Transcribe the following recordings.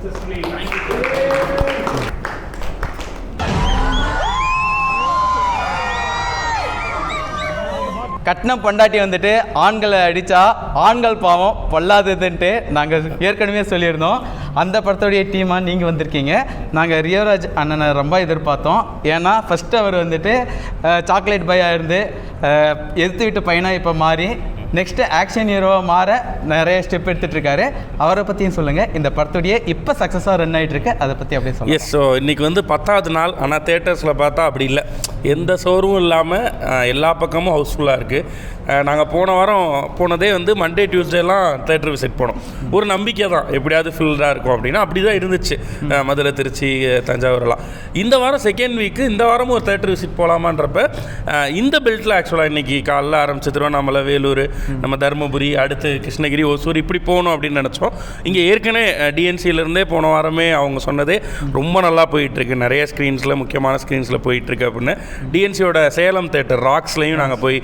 successfully. Thank you. கட்டின பொண்டாட்டி வந்துட்டு ஆண்களை அடித்தா ஆண்கள் பாவம் பொல்லாததுன்ட்டு நாங்கள் ஏற்கனவே சொல்லியிருந்தோம். அந்த படத்துடைய டீமாக நீங்கள் வந்திருக்கீங்க. நாங்கள் ரியோராஜ் அண்ணனை ரொம்ப எதிர்பார்த்தோம். ஏன்னா ஃபஸ்ட்டு அவர் வந்துட்டு சாக்லேட் பாயாக இருந்து எதிர்த்து விட்டு பையனாக இப்போ மாறி நெக்ஸ்ட்டு ஆக்ஷன் ஹீரோவாக மாற நிறைய ஸ்டெப் எடுத்துகிட்ருக்காரு. அவரை பற்றியும் சொல்லுங்கள். இந்த படத்துடைய இப்போ சக்ஸஸாக ரன் ஆகிட்டுருக்கு, அதை பற்றி அப்படியே சொல்லுங்கள். எஸ், ஸோ இன்றைக்கி வந்து 10வது நாள். ஆனால் தேட்டர்ஸில் பார்த்தா அப்படி இல்லை, எந்த சோர்வும் இல்லாமல் எல்லா பக்கமும் ஹவுஸ்ஃபுல்லாக இருக்குது. நாங்கள் போன வாரம் போனதே வந்து மண்டே டியூஸ்டேலாம் தேட்டர் விசிட் போனோம். ஒரு நம்பிக்கை தான் எப்படியாவது ஃபில்டாக இருக்கும் அப்படின்னா. அப்படி தான் இருந்துச்சு மதுரை, திருச்சி, தஞ்சாவூர்லாம். இந்த வாரம் செகண்ட் வீக்கு, இந்த வாரமும் ஒரு தேட்டர் விசிட் போகலாமான்றப்ப இந்த பெல்ட்டில் ஆக்சுவலாக இன்றைக்கி காலைல ஆரம்பிச்சு திருவண்ணாமலை, வேலூர், நம்ம தருமபுரி, அடுத்து கிருஷ்ணகிரி, ஒசூர் இப்படி போகணும் அப்படின்னு நினச்சோம். இங்கே ஏற்கனவே டிஎன்சியிலேருந்தே போன வாரமே அவங்க சொன்னதே ரொம்ப நல்லா போயிட்டுருக்கு, நிறைய ஸ்க்ரீன்ஸில், முக்கியமான ஸ்க்ரீன்ஸில் போயிட்டுருக்கு அப்படின்னு. டிஎன்சியோட சேலம் தேட்டர் ராக்ஸ்லையும் நாங்கள் போய்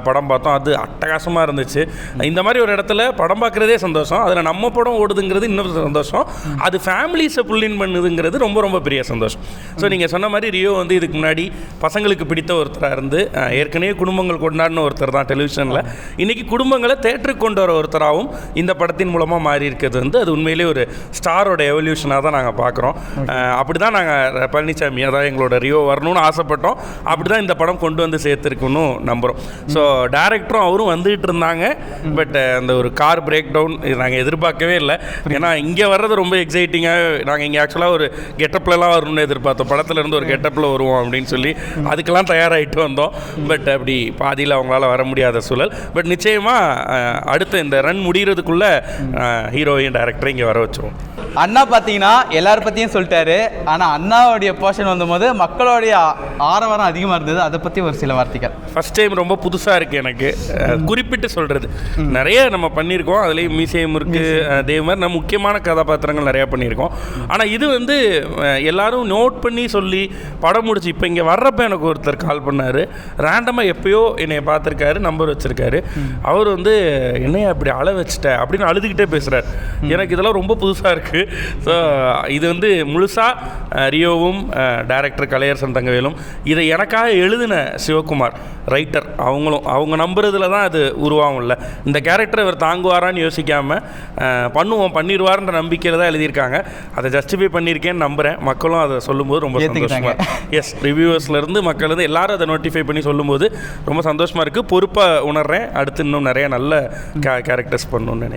படம் பார்த்தோம். அது அட்டகாசமாக இருந்துச்சு. இந்த மாதிரி ஒரு இடத்துல படம் பார்க்குறதே சந்தோஷம், அதில் நம்ம படம் ஓடுதுங்கிறது இன்னும் சந்தோஷம். அது ஃபேமிலிஸை புல்லின் பண்ணுதுங்கிறது ரொம்ப ரொம்ப பெரிய சந்தோஷம். ஸோ நீங்கள் சொன்ன மாதிரி ரியோ வந்து இதுக்கு முன்னாடி பசங்களுக்கு பிடித்த ஒருத்தராக இருந்து ஏற்கனவே குடும்பங்கள் கொண்டாடின ஒருத்தர் தான் டெலிவிஷனில். இன்றைக்கி குடும்பங்களை தேட்டருக்கு கொண்டு வர ஒருத்தராகவும் இந்த படத்தின் மூலமாக மாறி இருக்கிறது வந்து அது உண்மையிலே ஒரு ஸ்டாரோட எவல்யூஷனாக தான் நாங்கள் பார்க்குறோம். அப்படி தான் நாங்கள் பழனிசாமி, அதாவது எங்களோட ரியோ வரணும்னு ஆசைப்பட்டோம். அப்படி தான் இந்த படம் கொண்டு வந்து சேர்த்துருக்குன்னு நம்புகிறோம். ஸோ டேரக்டரும் அவரும் வந்துகிட்டு இருந்தாங்க. பட் அந்த ஒரு கார் பிரேக் டவுன் இது நாங்கள் எதிர்பார்க்கவே இல்லை. ஏன்னா இங்கே வர்றது ரொம்ப எக்ஸைட்டிங்காக, நாங்கள் இங்கே ஆக்சுவலாக ஒரு கெட்டப்லலாம் வரணும்னு எதிர்பார்த்தோம். படத்தில் இருந்து ஒரு கெட்டப்பில் வருவோம் அப்படின்னு சொல்லி அதுக்கெல்லாம் தயாராகிட்டு வந்தோம். பட் அப்படி பாதியில் அவங்களால வர முடியாத சூழல். பட் நிச்சயமாக அடுத்த இந்த ரன் முடிகிறதுக்குள்ளே ஹீரோயின் டைரக்டரை இங்கே வர வச்சுருவோம். அண்ணா பார்த்தீங்கன்னா எல்லார பற்றியும் சொல்லிட்டாரு. ஆனால் அண்ணாவுடைய போர்ஷன் வந்தபோது மக்களுடைய ஆரவாரம் அதிகமாக இருந்தது. அதை பற்றி ஒரு சில வார்த்தைகள். ஃபஸ்ட் டைம் ரொம்ப புதுசாக இருக்குது எனக்கு குறிப்பிட்டு சொல்கிறது. நிறைய நம்ம பண்ணியிருக்கோம், அதுலேயும் மீசையம் இருக்குது, அதே மாதிரி நம்ம முக்கியமான கதாபாத்திரங்கள் நிறையா பண்ணியிருக்கோம். ஆனால் இது வந்து எல்லோரும் நோட் பண்ணி சொல்லி படம் முடிச்சு இப்போ இங்கே வர்றப்ப எனக்கு ஒருத்தர் கால் பண்ணார். ரேண்டமாக எப்போயோ என்னை பார்த்துருக்காரு, நம்பர் வச்சுருக்காரு. அவர் வந்து என்னைய அப்படி அழ வச்சுட்ட அப்படின்னு அழுதுகிட்டே பேசுகிறார். எனக்கு இதெல்லாம் ரொம்ப புதுசாக இருக்குது. ஸோ இது வந்து முழுசாக ரியோவும் டைரக்டர் கலையரசன் தங்கவேலும், இதை எனக்காக எழுதின சிவகுமார் ரைட்டர், அவங்க நம்புறதுல தான் அது உருவாகும்ல. இந்த கேரக்டரை இவர் தாங்குவாரான்னு யோசிக்காமல் பண்ணிடுவார்ன்ற நம்பிக்கையில் தான் எழுதியிருக்காங்க. அதை ஜஸ்டிஃபை பண்ணியிருக்கேன்னு நம்புகிறேன். மக்களும் அதை சொல்லும்போது ரொம்ப சந்தோஷமாக, எஸ், ரிவ்யூவர்ஸ்லேருந்து மக்கள் வந்து எல்லாரும் அதை நோட்டிஃபை பண்ணி சொல்லும்போது ரொம்ப சந்தோஷமாக இருக்குது. பொறுப்பாக உணர்றேன். அடுத்து இன்னும் நிறைய நல்ல கேரக்டர்ஸ் பண்ணணும்னு நினைக்கிறேன்.